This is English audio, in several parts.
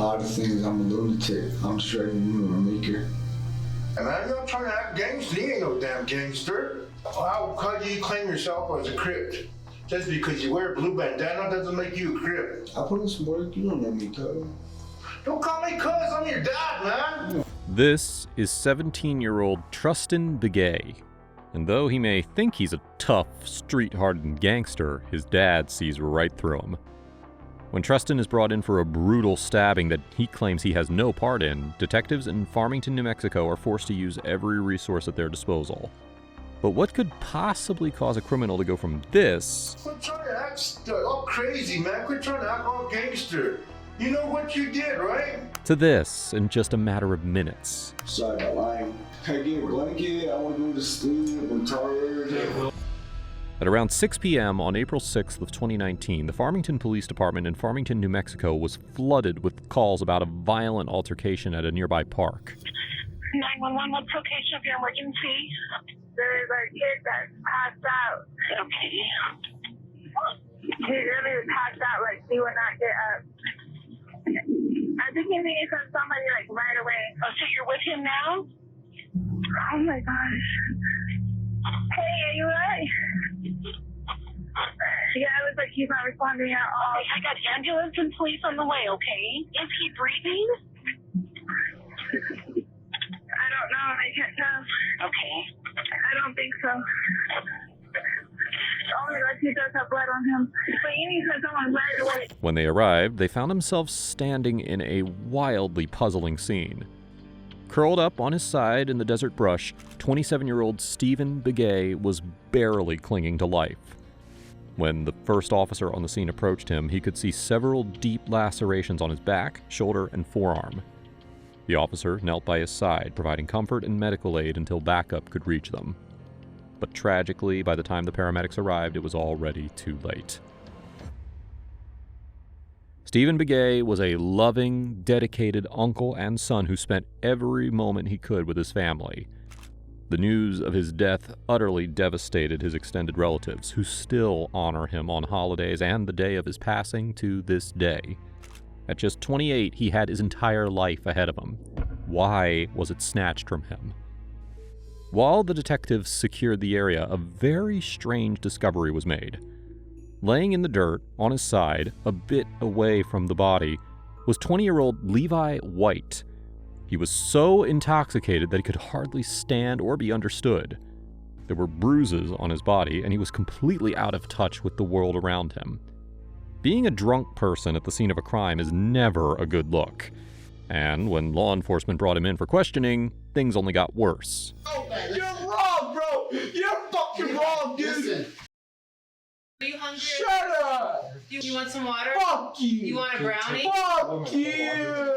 Part of the things, I'm a lunatic. I'm straight a maker. And I'm not trying to act gangster. You ain't no damn gangster. How do you claim yourself as a Crip? Just because you wear a blue bandana doesn't make you a Crip. I put in some work. You don't know me, cuz. Don't call me cuz. I'm your dad, man. This is 17-year-old Trustin Begay. And though he may think he's a tough, street-hardened gangster, his dad sees right through him. When Trustin is brought in for a brutal stabbing that he claims he has no part in, detectives in Farmington, New Mexico are forced to use every resource at their disposal. But what could possibly cause a criminal to go from this... Quit trying to act all crazy, man. Quit trying to act all gangster. You know what you did, right? ...to this in just a matter of minutes. Sorry about lying. Can I get a blanket? I want to go to sleep. I'm tired. At around 6 p.m. on April 6th of 2019, the Farmington Police Department in Farmington, New Mexico was flooded with calls about a violent altercation at a nearby park. 911, what's the location of your emergency? There is a kid that's passed out. Okay. He really passed out, like, he would not get up. I think he needs somebody, like, right away. Oh, so you're with him now? Oh, my gosh. Hey, are you right? Yeah, it was like he's not responding at all. Okay, I got ambulance and police on the way, okay? Is he breathing? I don't know, I can't tell. Okay. I don't think so. Only like he does have blood on him. But you need to someone right away. When they arrived, they found themselves standing in a wildly puzzling scene. Curled up on his side in the desert brush, 27-year-old Steven Begay was barely clinging to life. When the first officer on the scene approached him, he could see several deep lacerations on his back, shoulder, and forearm. The officer knelt by his side, providing comfort and medical aid until backup could reach them. But tragically, by the time the paramedics arrived, it was already too late. Steven Begay was a loving, dedicated uncle and son who spent every moment he could with his family. The news of his death utterly devastated his extended relatives, who still honor him on holidays and the day of his passing to this day. At just 28, he had his entire life ahead of him. Why was it snatched from him? While the detectives secured the area, a very strange discovery was made. Laying in the dirt, on his side, a bit away from the body, was 20-year-old Levi White. He was so intoxicated that he could hardly stand or be understood. There were bruises on his body, and he was completely out of touch with the world around him. Being a drunk person at the scene of a crime is never a good look. And when law enforcement brought him in for questioning, things only got worse. Oh, you're wrong, bro! You're fucking wrong, dude! Listen. Are you hungry? Shut up! You want some water? Fuck you! You want a brownie? Fuck you!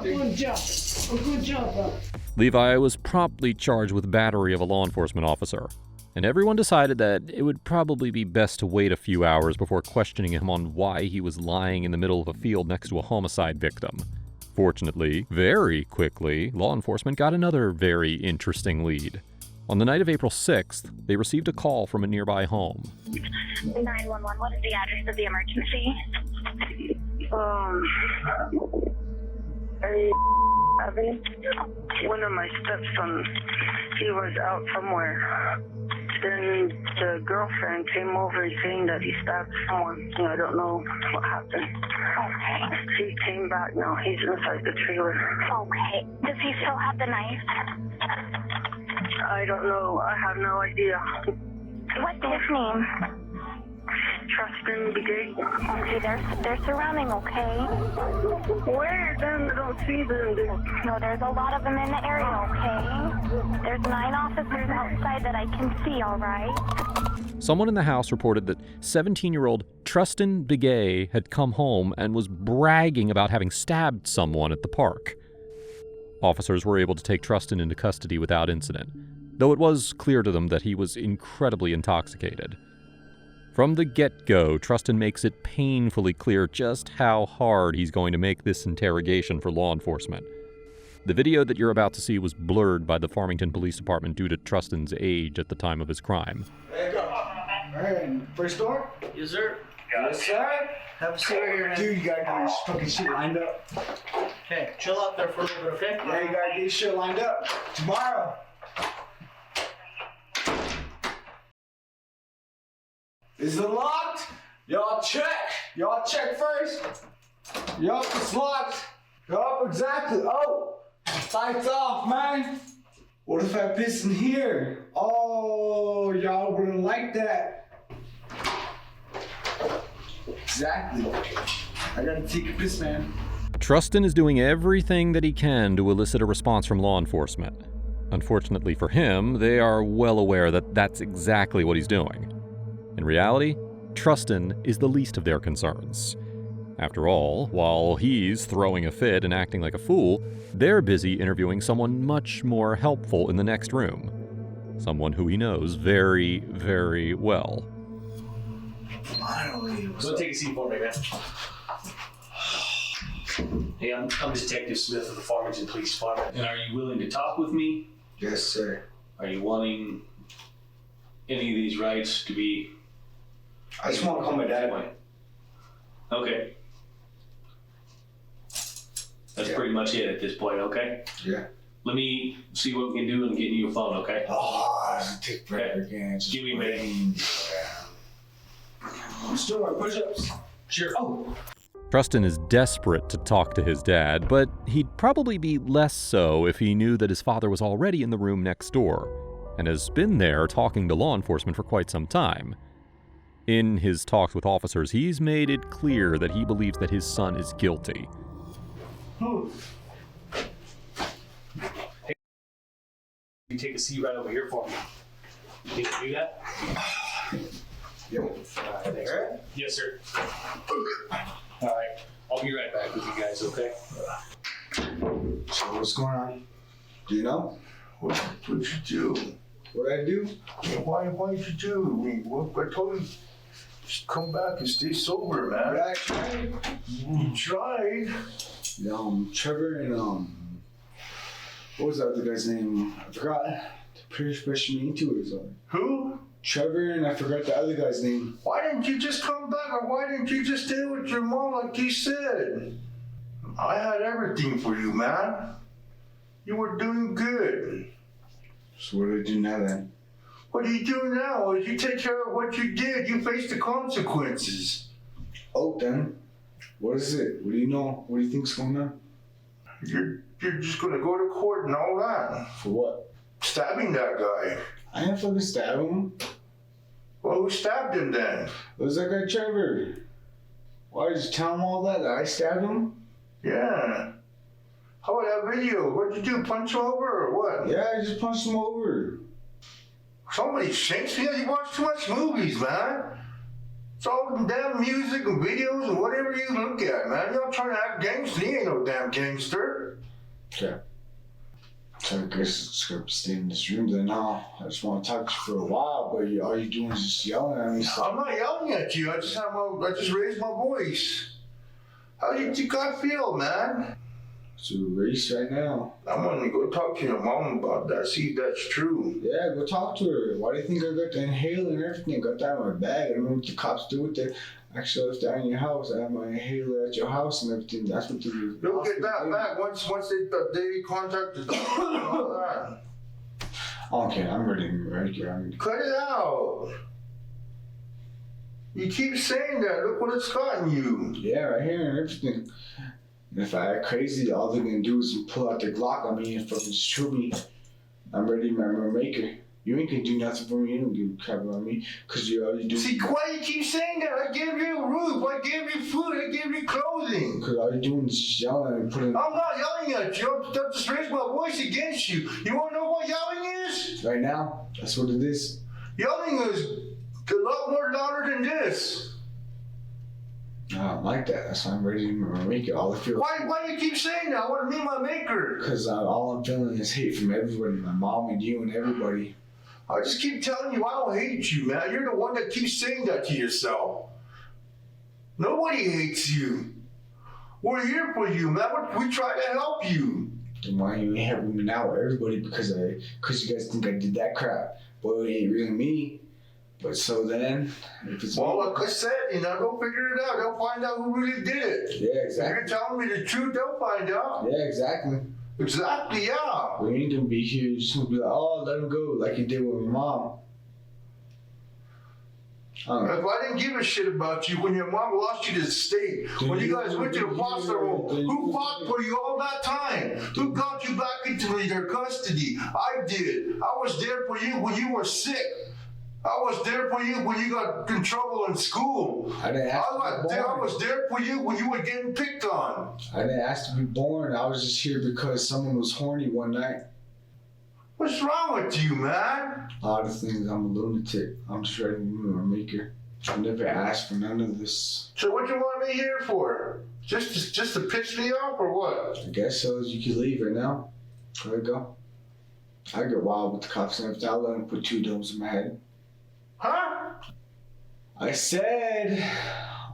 Good job. Good job, bro. Levi was promptly charged with battery of a law enforcement officer, and everyone decided that it would probably be best to wait a few hours before questioning him on why he was lying in the middle of a field next to a homicide victim. Fortunately, very quickly, law enforcement got another very interesting lead. On the night of April 6th, they received a call from a nearby home. 911, what is the address of the emergency? One of my stepsons, he was out somewhere. Then the girlfriend came over saying that he stabbed someone. I don't know what happened. Okay. He came back now. He's inside the trailer. Okay. Does he still have the knife? I don't know. I have no idea. What's his name? Trustin Begay. Okay, they're surrounding, okay? Where? Then I don't see them. No, there's a lot of them in the area, okay? There's 9 officers outside that I can see, all right? Someone in the house reported that 17-year-old Trustin Begay had come home and was bragging about having stabbed someone at the park. Officers were able to take Trustin into custody without incident, though it was clear to them that he was incredibly intoxicated. From the get-go, Trustin makes it painfully clear just how hard he's going to make this interrogation for law enforcement. The video that you're about to see was blurred by the Farmington Police Department due to Trustin's age at the time of his crime. Hey, go. Alright, first door? Yes, sir. Yes, sir. Have a seat right here, man. Dude, you gotta get this fucking shit lined up. Okay, chill out there for a little bit, okay? Yeah, you gotta get this shit lined up. Tomorrow. Is it locked? Y'all check. Y'all check first. Yup, it's locked. Yup, exactly. Oh, lights off, man. What if I piss in here? Oh, y'all wouldn't like that. Exactly. I gotta take a piss, man. Trustin is doing everything that he can to elicit a response from law enforcement. Unfortunately for him, they are well aware that that's exactly what he's doing. In reality, Trustin is the least of their concerns. After all, while he's throwing a fit and acting like a fool, they're busy interviewing someone much more helpful in the next room. Someone who he knows very, very well. Finally. So take a seat for me, man. Hey, I'm Detective Smith of the Farmington Police Department. And are you willing to talk with me? Yes, sir. Are you wanting any of these rights to be... I just want to call my dad. Okay. That's pretty much it at this point, okay? Yeah. Let me see what we can do and get you your phone, okay? Oh, it's a take forever again. Just Give me a minute. I'm still my push-ups. Sure. Oh. Trustin is desperate to talk to his dad, but he'd probably be less so if he knew that his father was already in the room next door and has been there talking to law enforcement for quite some time. In his talks with officers, he's made it clear that he believes that his son is guilty. Hey, you take a seat right over here for me. Can you do that? Yo. There. Yes, sir. All right. I'll be right back with you guys, okay? So what's going on? Do you know? What'd you do? What I do? Why'd you do? I told you, just come back and stay sober, man. What I tried? You tried. Trevor and what was the other guy's name? I forgot. The pretty special me into it or something. Who? Trevor and I forgot the other guy's name. Why didn't you just come back, or why didn't you just stay with your mom like you said? I had everything for you, man. You were doing good. So what do I do now then? What do you do now? Is you take care of what you did. You face the consequences. Oh, then. What is it? What do you know? What do you think's going on? You're just gonna go to court and all that. For what? Stabbing that guy. I ain't fucking stab him. Well, who stabbed him then? It was that guy Trevor. Why did you tell him all that? That I stabbed him? Yeah. How about that video? What'd you do? Punch him over or what? Yeah, I just punched him over. Somebody shanks me. You watch too much movies, man. It's all the damn music and videos and whatever you look at, man. You're not trying to act gangster. You ain't no damn gangster. Okay. So I guess it's gonna stay in this room then now. I just want to talk to you for a while, but all you're doing is just yelling at me. So I'm not yelling at you. I just raised my voice. How do you think I feel, man? it's a race right now. I'm gonna go talk to your mom about that. See if that's true. Yeah, go talk to her. Why do you think I got the inhaler and everything? I got that in my bag. I don't know what the cops do with it. Actually, I left that in your house. I have my inhaler at your house and everything. That's what they do. You'll get that back once they contact the doctor and all that. Okay, I'm ready to right here. Cut it out. You keep saying that. Look what it's gotten you. Yeah, right here and everything. And if I act crazy, all they're gonna do is pull out their Glock on me and fucking shoot me. I'm ready to my maker. You ain't gonna do nothing for me. You don't give a crap about me. Cause all you do. See, why you keep saying that? I gave you a roof. I gave you food. I gave you clothing. Cause all you're doing is just yelling and putting. I'm not yelling at you. I'm just raising my voice against you. You wanna know what yelling is? Right now, that's what it is. Yelling is a lot more louder than this. I don't like that. That's why I'm ready to make it. All I feel. Why do you keep saying that? I want to meet my maker. Cause all I'm feeling is hate from everybody. My mom and you and everybody. I just keep telling you I don't hate you, man. You're the one that keeps saying that to yourself. Nobody hates you. We're here for you, man. We try to help you. Then why you ain't helping me now with everybody? Because you guys think I did that crap. Well, it ain't really me. But so then, if it's Well, like I said, they'll figure it out. They'll find out who really did it. yeah, If exactly. you're telling me the truth, they'll find out. Yeah, exactly. Exactly, yeah. We ain't gonna be here just gonna be like, oh, let him go, like you did with my mom. If I didn't give a shit about you when your mom lost you to the state, when you guys went to the foster home, who fought for you all that time? Who got you back into their custody? I did. I was there for you when you were sick. I was there for you when you got in trouble in school. I didn't ask to be I born. was there for you when you were getting picked on. I didn't ask to be born. I was just here because someone was horny one night. What's wrong with you, man? A lot of things. I'm a lunatic. I'm just ready to be my maker. I never asked for none of this. So what you want me here for? Just to piss me off or what? I guess so. You can leave right now. There you go. I get wild with the cops and everything. I'll let them put 2 domes in my head. Huh? I said,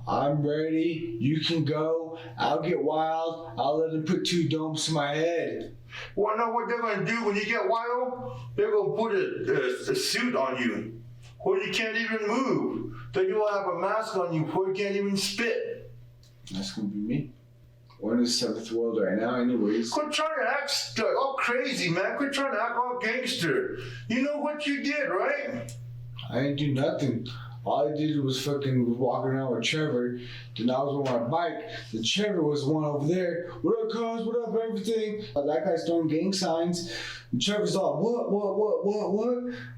I'm ready. You can go. I'll get wild. I'll let them put 2 domes in my head. Want to know what they're going to do when you get wild? They're going to put a suit on you where you can't even move. Then you'll have a mask on you where you can't even spit. That's going to be me. We're in the 7th world right now anyways. Quit trying to act all crazy, man. Quit trying to act all gangster. You know what you did, right? I didn't do nothing. All I did was fucking walk around with Trevor. Then I was on my bike. The Trevor was one over there. What up, cuz? What up, everything? That guy's throwing gang signs. And Trevor's all, what?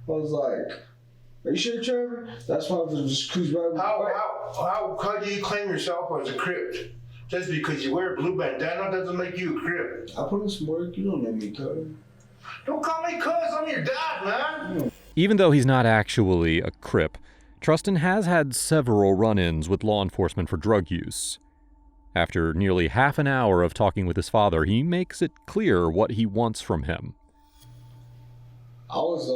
I was like, are you sure, Trevor? That's why I was just cruising right with my bike. How do you claim yourself as a Crip? Just because you wear a blue bandana doesn't make you a Crip. I put in some work. You don't know me, cuz. Don't call me cuz. I'm your dad, man. Even though he's not actually a Crip, Trustin has had several run-ins with law enforcement for drug use. After nearly half an hour of talking with his father, he makes it clear what he wants from him. I was,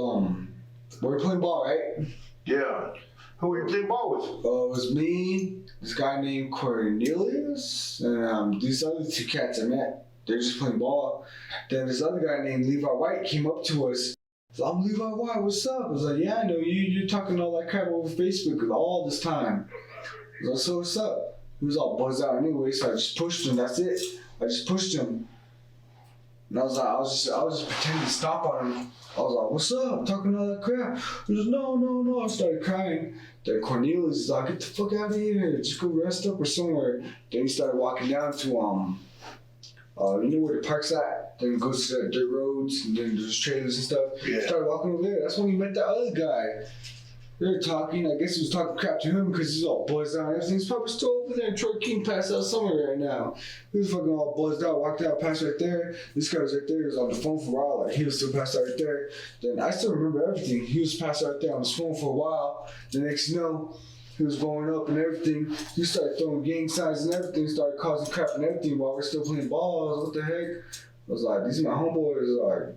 we were playing ball, right? Yeah. Who were you playing ball with? It was me, this guy named Cornelius, and these other 2 cats I met. They're just playing ball. Then this other guy named Levi White came up to us. So, I'm Levi White, what's up? I was like, yeah, I know you. You're talking all that crap over Facebook all this time. I was like, so what's up? He was all buzzed out anyway, so I just pushed him. That's it. I just pushed him. And I was like, I was just pretending to stop on him. I was like, what's up? Talking all that crap. He was like, no. I started crying. Then Cornelius is like, get the fuck out of here. Just go rest up or somewhere. Then he started walking down to, you know where the park's at? Then he goes to the dirt roads, and then there's trailers and stuff. Yeah. He started walking over there. That's when he met the other guy. They were talking. I guess he was talking crap to him because he's all buzzed out and everything. He's probably still over there. Troy King passed out somewhere right now. He was fucking all buzzed out, walked out, passed right there. This guy was right there. He was on the phone for a while. Like, he was still passed out right there. Then I still remember everything. He was passed out right there on his phone for a while. The next you know, he was blowing up and everything. He started throwing gang signs and everything, started causing crap and everything while we're still playing balls. What the heck? I was like, these are my homeboys. Like,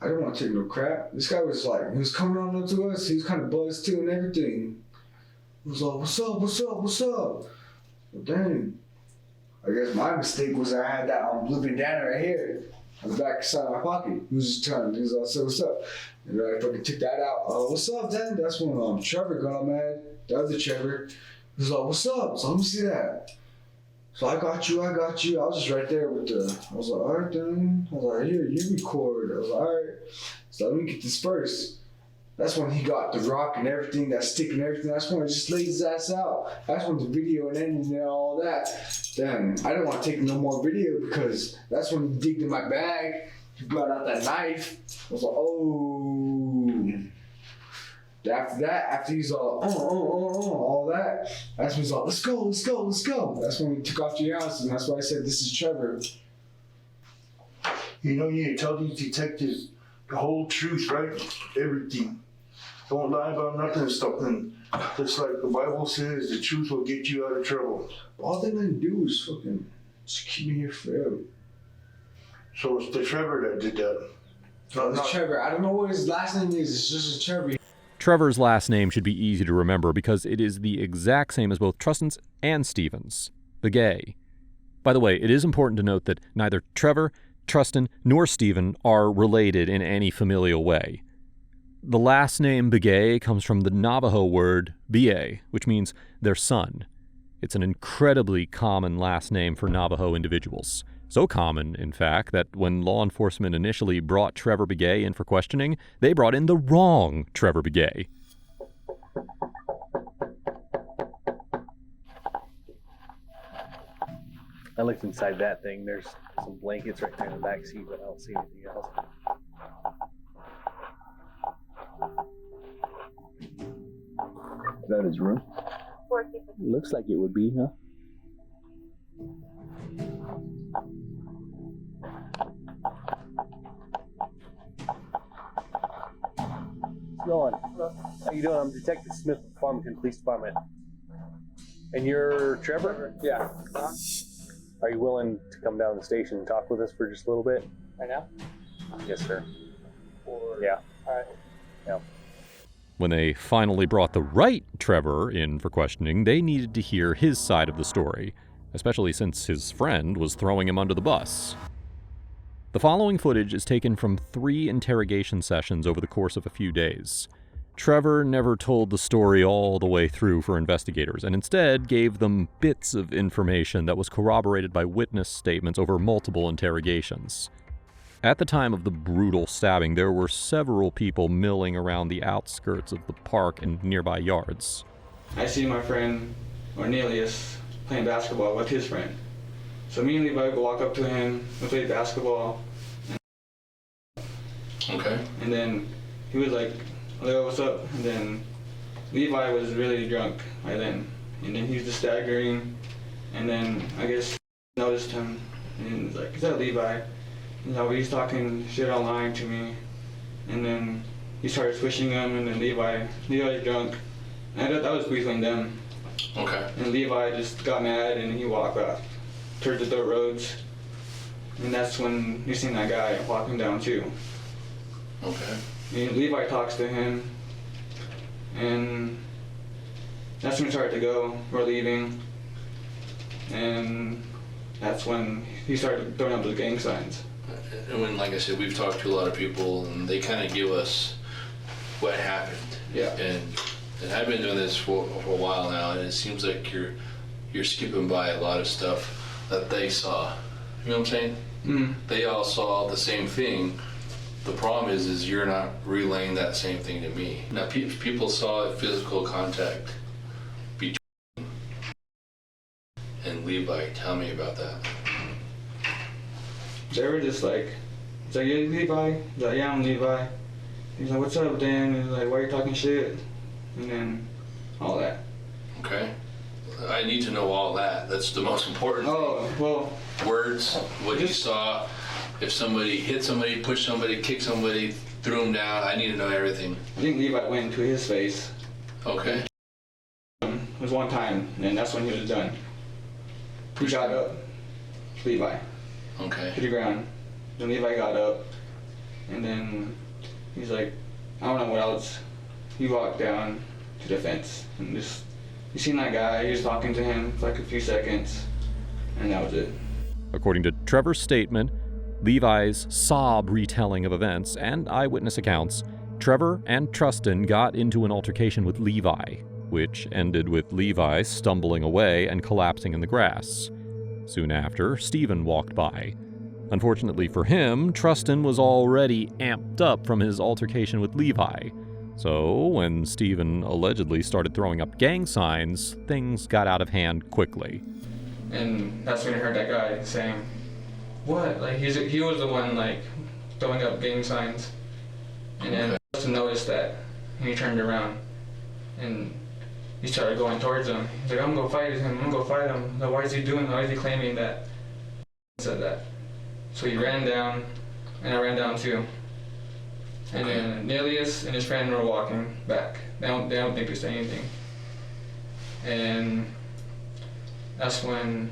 I didn't want to take no crap. This guy was like, he was coming on up to us. He was kind of buzzed too and everything. He was like, what's up? Well, dang. I guess my mistake was I had that blue bandana right here on the back side of my pocket. He was just trying to, he was like, so what's up? And I fucking took that out. What's up, then? That's when Trevor got mad. The other Trevor. He was like, what's up? So let me see that. So I got you. I was just right there with I was like, all right then. I was like, here, you record. I was like, all right. So let me get this first. That's when he got the rock and everything, that stick and everything. That's when I just laid his ass out. That's when the video and ending and all that. Then I didn't want to take no more video because that's when he digged in my bag. He brought out that knife. I was like, oh. After that, after he's all that, that's when he's like, let's go. That's when we took off to your house, and that's why I said, this is Trevor. You know, you need to tell these detectives the whole truth, right? Everything. Don't lie about nothing and stuff. And just like the Bible says, the truth will get you out of trouble. All they're gonna do is fucking just keep me here forever. So it's the Trevor that did that. No, it's Trevor. I don't know what his last name is. It's just a Trevor. Trevor's last name should be easy to remember because it is the exact same as both Trustin's and Steven's, Begay. By the way, it is important to note that neither Trevor, Trustin, nor Steven are related in any familial way. The last name Begay comes from the Navajo word Begay, which means their son. It's an incredibly common last name for Navajo individuals. So common, in fact, that when law enforcement initially brought Trevor Begay in for questioning, they brought in the wrong Trevor Begay. I looked inside that thing. There's some blankets right there in the back seat, but I don't see anything else. Is that his room? Looks like it would be, huh? What's going on? How you doing? I'm Detective Smith with Farmington Police Department. And you're Trevor? Yeah. Are you willing to come down to the station and talk with us for just a little bit? Right now? Yes, sir. Yeah. All right. Yeah. When they finally brought the right Trevor in for questioning, they needed to hear his side of the story, especially since his friend was throwing him under the bus. The following footage is taken from 3 interrogation sessions over the course of a few days. Trevor never told the story all the way through for investigators, and instead gave them bits of information that was corroborated by witness statements over multiple interrogations. At the time of the brutal stabbing, there were several people milling around the outskirts of the park and nearby yards. I see my friend Cornelius playing basketball with his friend. So me and Levi go walk up to him, we play basketball. Okay. And then he was like, "Hello, what's up?" And then Levi was really drunk by then. And then he was just staggering. And then I guess noticed him and was like, "Is that Levi?" You know, he's talking shit online to me. And then he started swishing him, and then Levi's drunk. And I thought that was between them. Okay. And Levi just got mad and he walked off towards the dirt roads. And that's when you seen that guy walking down too. Okay. And Levi talks to him, and that's when we started to go. We're leaving, and that's when he started throwing up the gang signs. And when, like I said, we've talked to a lot of people, and they kind of give us what happened. Yeah. And I've been doing this for a while now, and it seems like you're skipping by a lot of stuff that they saw. You know what I'm saying? Mm. They all saw the same thing. The problem is you're not relaying that same thing to me. Now, people saw physical contact between and Levi. Tell me about that. They were just like, it's like, "Yeah, Levi?" He's like, "Yeah, I'm Levi." He's like, "What's up, Dan?" He's like, "Why are you talking shit?" And then all that. Okay. I need to know all that. That's the most important thing. Oh, well. Words, what you saw, if somebody hit somebody, pushed somebody, kicked somebody, threw them down. I need to know everything. I think Levi went into his face. Okay. It was one time, and that's when he was done. He got up, Levi, Okay. to the ground. Then Levi got up, and then he's like, I don't know what else. He walked down to the fence, and just, you seen that guy, he was talking to him for like a few seconds, and that was it. According to Trevor's statement, Levi's sob retelling of events, and eyewitness accounts, Trevor and Trustin got into an altercation with Levi, which ended with Levi stumbling away and collapsing in the grass. Soon after, Steven walked by. Unfortunately for him, Trustin was already amped up from his altercation with Levi. So, when Steven allegedly started throwing up gang signs, things got out of hand quickly. And that's when I heard that guy saying, "What?" Like, he was the one, like, throwing up gang signs. And then Trustin noticed that, and he turned around, and he started going towards him. He's like, "I'm gonna fight him, I'm gonna go fight him." Like, why is he claiming that? He said that. So he ran down, and I ran down too. And then Cornelius and his friend were walking back. They don't think they said anything. And that's when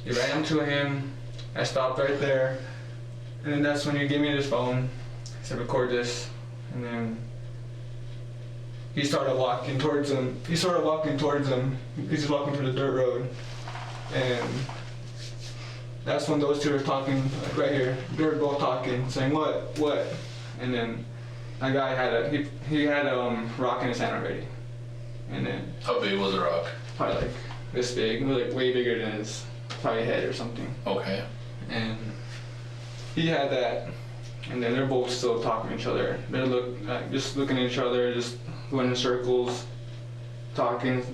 he ran up to him. I stopped right there. And then that's when he gave me his phone. He said, "Record this." And then he started walking towards him. He's just walking to the dirt road. And that's when those two were talking, like right here. They were both talking, saying, what? And then a guy had a rock in his hand already, and then How big was the rock? probably like this big, like way bigger than his probably head or something. Okay. And he had that, and then they're both still talking to each other. They're just looking at each other, just going in circles, talking.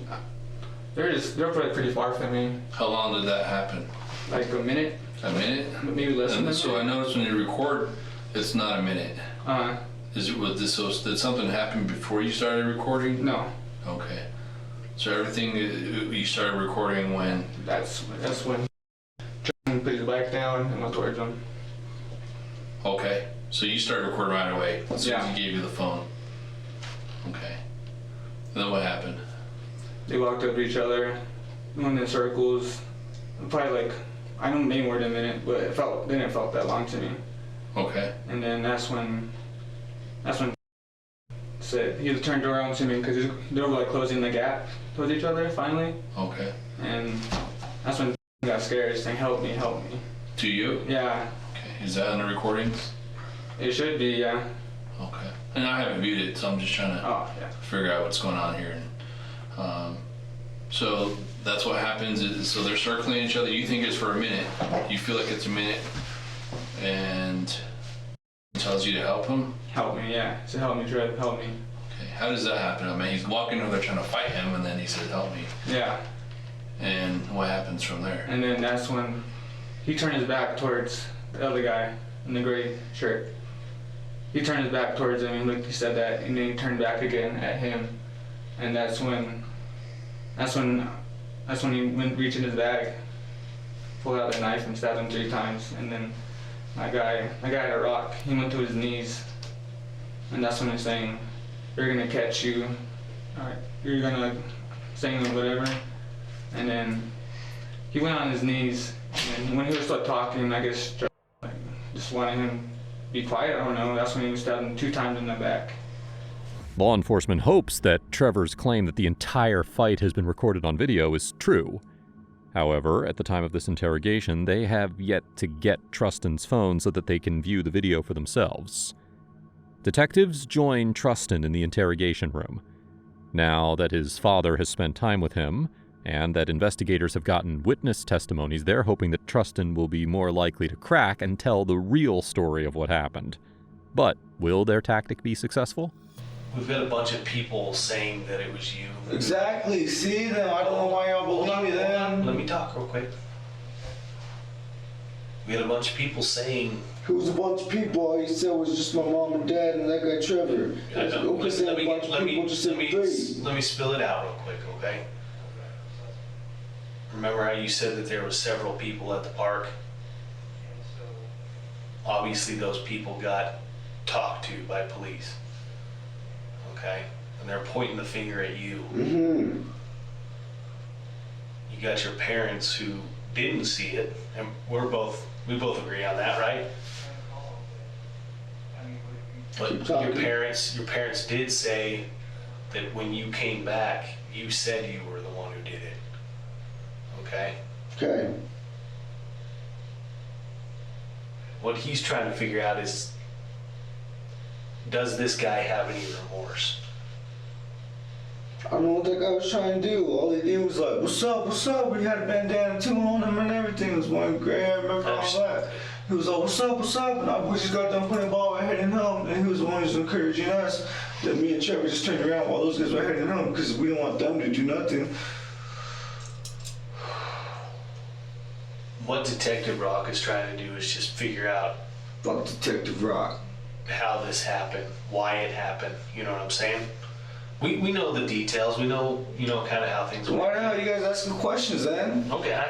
They're pretty far from me. How long did that happen? Like a minute. A minute? Maybe less than that. So I noticed when you record, it's not a minute. Did something happen before you started recording? No. Okay. So everything you started recording when? That's when Trevor put his bike down and went towards him. Okay. So you started recording right away as soon as Yeah. he gave you the phone. Okay. And then what happened? They walked up to each other, went in circles. Probably like, I don't know, maybe more than a minute, but it didn't felt that long to me. Okay. And then that's when said he turned around to me because they were like closing the gap towards each other finally. Okay. And that's when he got scared, saying, "Help me, help me." To you? Yeah. Okay. Is that on the recordings? It should be, yeah. Okay. And I haven't viewed it, so I'm just trying to figure out what's going on here. So that's what happens. So they're circling each other. You think it's for a minute. You feel like it's a minute, and he tells you to help him. Help me, yeah. So help me, Trev, help me. Okay. How does that happen? I mean, he's walking over there trying to fight him, and then he says, "Help me." Yeah. And what happens from there? And then that's when he turned his back towards the other guy in the gray shirt. He turned his back towards him, and he said that, and then he turned back again at him. And that's when he went reach in his bag, pulled out a knife and stabbed him 3 times. And then my guy had a rock. He went to his knees, and that's when he's saying, "You're gonna catch you. All right, you're gonna saying whatever." And then he went on his knees, and when he was still talking, I guess just wanting him to be quiet. I don't know. That's when he was stabbed him 2 times in the back. Law enforcement hopes that Trevor's claim that the entire fight has been recorded on video is true. However, at the time of this interrogation, they have yet to get Trustin's phone so that they can view the video for themselves. Detectives join Trustin in the interrogation room. Now that his father has spent time with him, and that investigators have gotten witness testimonies, they're hoping that Trustin will be more likely to crack and tell the real story of what happened. But will their tactic be successful? We've got a bunch of people saying that it was you. Exactly. See, then I don't know why y'all believe me then. Let me talk real quick. We had a bunch of people saying. Who's a bunch of people? All you said was just my mom and dad and that guy Trevor. Let me spill it out real quick, okay? Remember how you said that there was several people at the park? Obviously those people got talked to by police. Okay? And they're pointing the finger at you. Mm-hmm. You got your parents who didn't see it, and we both agree on that, right? But your parents did say that when you came back, you said you were the one who did it. Okay? Okay. What he's trying to figure out is, does this guy have any remorse? I don't know what that guy was trying to do. All he did was like, "What's up, what's up?" We had a bandana too on him and everything. It was one gray, I remember all that. He was like, "What's up, what's up?" And we just got done putting the ball right heading home. And he was the one who was encouraging us. That me and Trevor just turned around while those guys were heading home because we didn't want them to do nothing. What Detective Rock is trying to do is just figure out. Fuck Detective Rock. How this happened, why it happened, you know what I'm saying? We know the details, we know, kind of how things work. Why the hell are you guys asking questions then? Okay,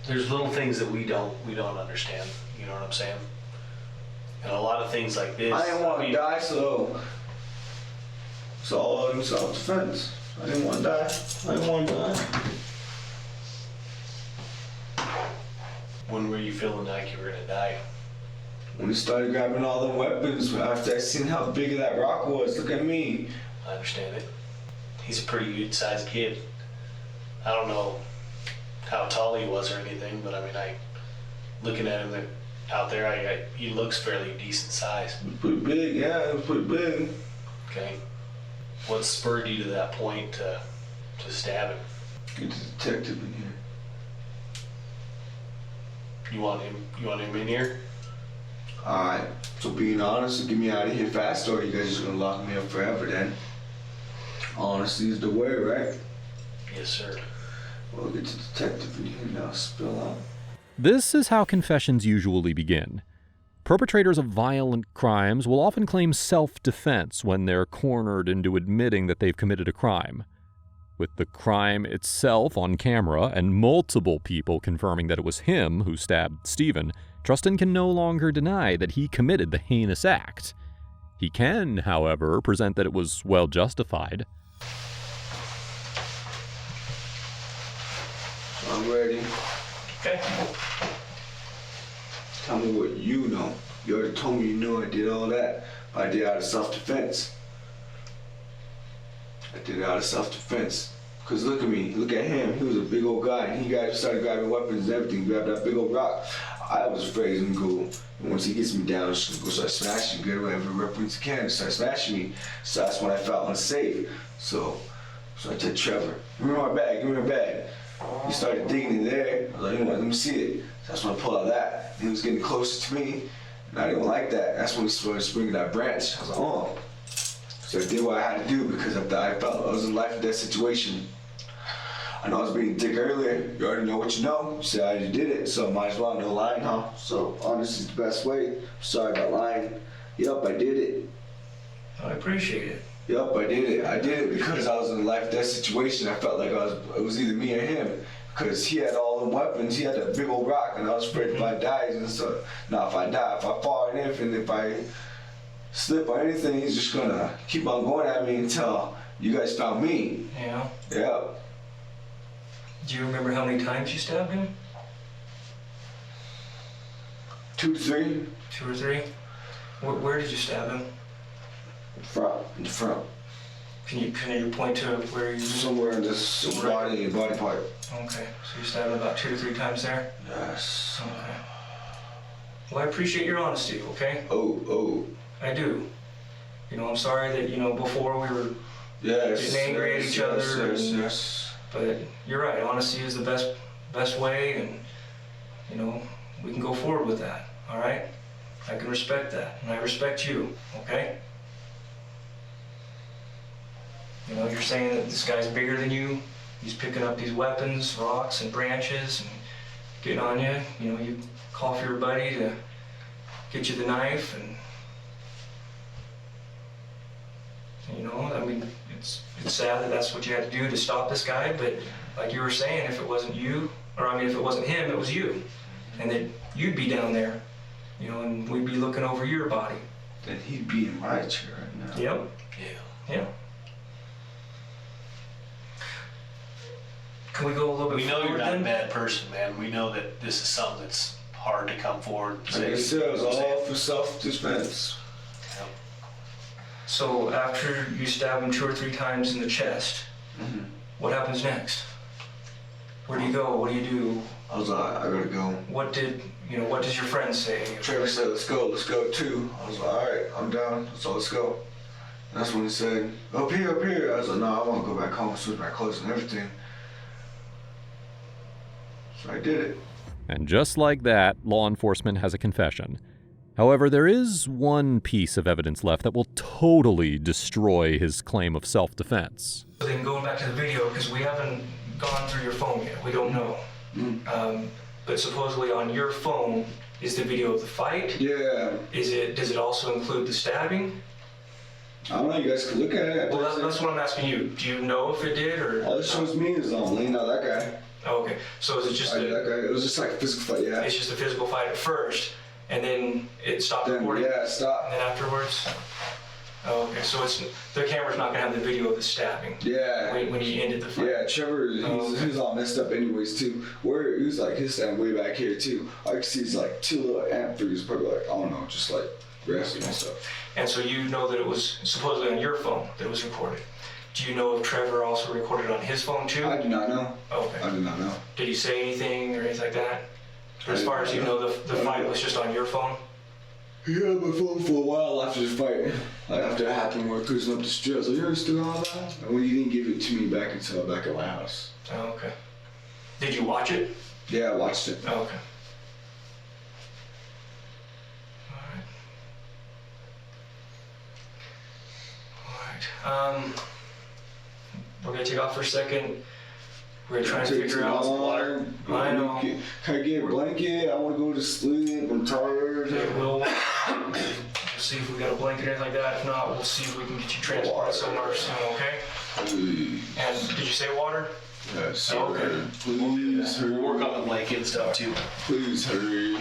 there's little things that we don't understand, you know what I'm saying? And a lot of things like this. I didn't want to die, so it's all in self-defense. I didn't want to die. When were you feeling like you were gonna die? When he started grabbing all the weapons, after I seen how big that rock was, look at me. I understand it. He's a pretty good sized kid. I don't know how tall he was or anything, but I mean, looking at him, out there? He looks fairly decent size. It was pretty big, yeah, it was pretty big. Okay. What spurred you to that point to stab him? Get the detective in here. You want him in here? Alright, so being honest, get me out of here fast, or you guys just gonna lock me up forever then? Honesty is the way, right? Yes, sir. We'll get the detective in here now, spill out. This is how confessions usually begin. Perpetrators of violent crimes will often claim self-defense when they're cornered into admitting that they've committed a crime. With the crime itself on camera and multiple people confirming that it was him who stabbed Steven, Trustin can no longer deny that he committed the heinous act. He can, however, present that it was well justified. I'm ready. Okay. Tell me what you know. You already told me you knew I did all that. I did it out of self-defense. I did it out of self-defense. Cause look at me, look at him. He was a big old guy. And he started grabbing weapons and everything. Grabbed that big old rock. I was afraid he was gonna go. And once he gets me down, he's gonna go start smashing, get whatever weapons he can, start smashing me. So that's when I felt unsafe. So I told Trevor, give me my bag, give me my bag. He started digging in there. I was like, let me see it. So that's when I pulled out that. He was getting closer to me, and I didn't like that. That's when he started swinging that branch. I was like, oh. So I did what I had to do because I felt I was in a life or death situation. I know I was being a dick earlier. You already know what you know. You said I already did it, so might as well no lying, huh? So honesty is the best way. Sorry about lying. Yup, I did it. I appreciate it. Yup, I did it. I did it because I was in a life or death situation. I felt like it was either me or him. Because he had all the weapons, he had that big old rock, and I was afraid if I died, and so, now if I die, if I fall or anything, if I slip or anything, he's just gonna keep on going at me until you guys found me. Yeah. Yeah. Do you remember how many times you stabbed him? 2 to 3. 2 or 3? Where did you stab him? In the front. Can you point to where you... Somewhere in this body part. Okay, so you stabbed him about 2 to 3 times there? Yes. Okay. Well, I appreciate your honesty, okay? Oh. I do. You know, I'm sorry that, before we were getting angry at each other. Yes. But you're right, honesty is the best way, and, we can go forward with that, all right? I can respect that, and I respect you, okay? You're saying that this guy's bigger than you. He's picking up these weapons, rocks and branches, and getting on you. You call for your buddy to get you the knife, and it's sad that that's what you had to do to stop this guy. But like you were saying, if it wasn't you, if it wasn't him, it was you, and that you'd be down there, and we'd be looking over your body. Then he'd be in my chair right now. Yep. Yeah. Can we go a little bit forward? We know you're not then? a bad person, man. We know that this is something that's hard to come forward and say. Like I said, it was all for self-defense. Yep. So after you stab him 2 or 3 times in the chest, what happens next? Where do you go? What do you do? I was like, I gotta go. What does your friend say? Trevor said, let's go too. I was like, all right, I'm down, so let's go. And that's when he said, up here. I was like, no, I want to go back home, switch my clothes and everything. So I did it. And just like that, law enforcement has a confession. However, there is one piece of evidence left that will totally destroy his claim of self-defense. Then going back to the video, because we haven't gone through your phone yet, we don't know. But supposedly on your phone is the video of the fight. Yeah. Does it also include the stabbing? I don't know, you guys can look at it. Well, that's what I'm asking you. Do you know if it did, or? All it shows me is laying out that guy. Oh, okay, so is it just that guy? It was just like a physical fight, yeah. It's just a physical fight at first, and then it stopped recording? Yeah, it stopped. And then afterwards? Oh, okay, so the camera's not gonna have the video of the stabbing. Yeah. When he ended the fight. Yeah, Trevor, he's all messed up anyways too. Where he was like his stand way back here too. I could see he's like 2 little ant figures, probably like, I don't know, just like wrestling and stuff. And so you know that it was supposedly on your phone that it was recorded. Do you know if Trevor also recorded on his phone too? I do not know. Okay. I do not know. Did he say anything or anything like that? So as far as you know, the fight was just on your phone? Yeah, my phone for a while after the fight. Like after it happened, we were cruising up the street. I was like, you're still on that? And when you didn't give it to me back until back at my house. Oh, okay. Did you watch it? Yeah, I watched it. Oh, okay. Alright. We're gonna take off for a second. We're gonna try and figure out some water. I know. Can I get a blanket? I want to go to sleep. I'm tired. Okay, we'll see if we got a blanket or anything like that. If not, we'll see if we can get you transported somewhere soon, okay? Please. And did you say water? Yes, sir. Okay. Please hurry. We'll work on the blanket and stuff too. Please hurry.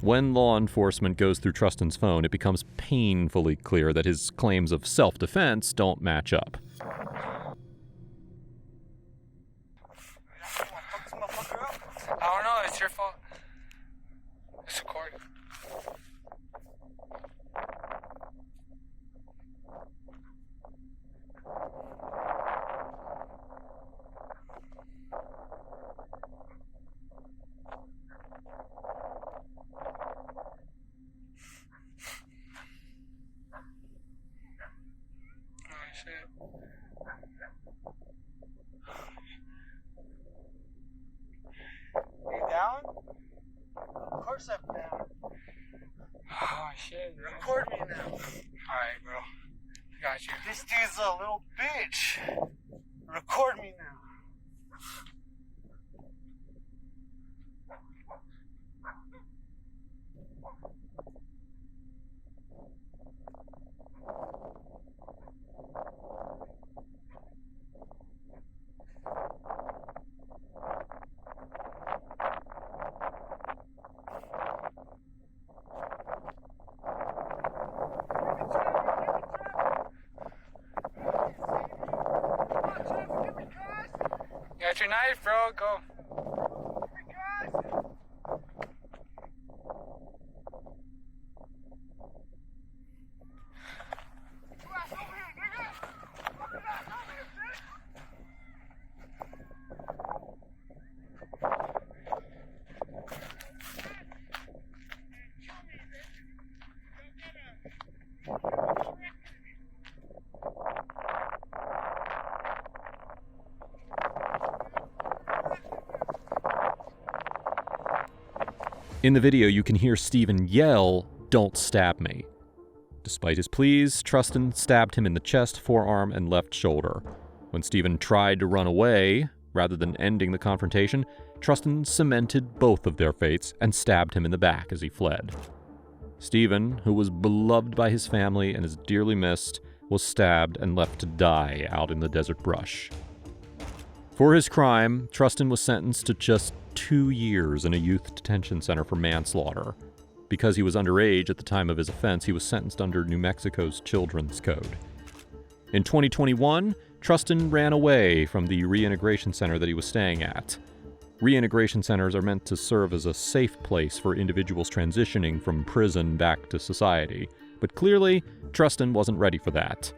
When law enforcement goes through Trustin's phone, it becomes painfully clear that his claims of self-defense don't match up. I don't know, it's your fault. It's recording. You down? Of course I'm down. Oh shit. Record me now. Alright, bro. Got you. This dude's a little bitch. Record me now. Got your knife, bro. Go. In the video, you can hear Steven yell, "Don't stab me." Despite his pleas, Trustin stabbed him in the chest, forearm, and left shoulder. When Steven tried to run away, rather than ending the confrontation, Trustin cemented both of their fates and stabbed him in the back as he fled. Steven, who was beloved by his family and is dearly missed, was stabbed and left to die out in the desert brush. For his crime, Trustin was sentenced to just 2 years in a youth detention center for manslaughter. Because he was underage at the time of his offense, he was sentenced under New Mexico's Children's Code. In 2021, Trustin ran away from the reintegration center that he was staying at. Reintegration centers are meant to serve as a safe place for individuals transitioning from prison back to society, but clearly, Trustin wasn't ready for that.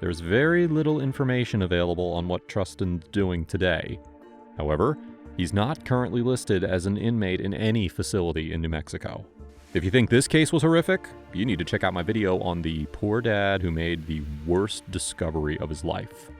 There's very little information available on what Trustin's doing today. However, he's not currently listed as an inmate in any facility in New Mexico. If you think this case was horrific, you need to check out my video on the poor dad who made the worst discovery of his life.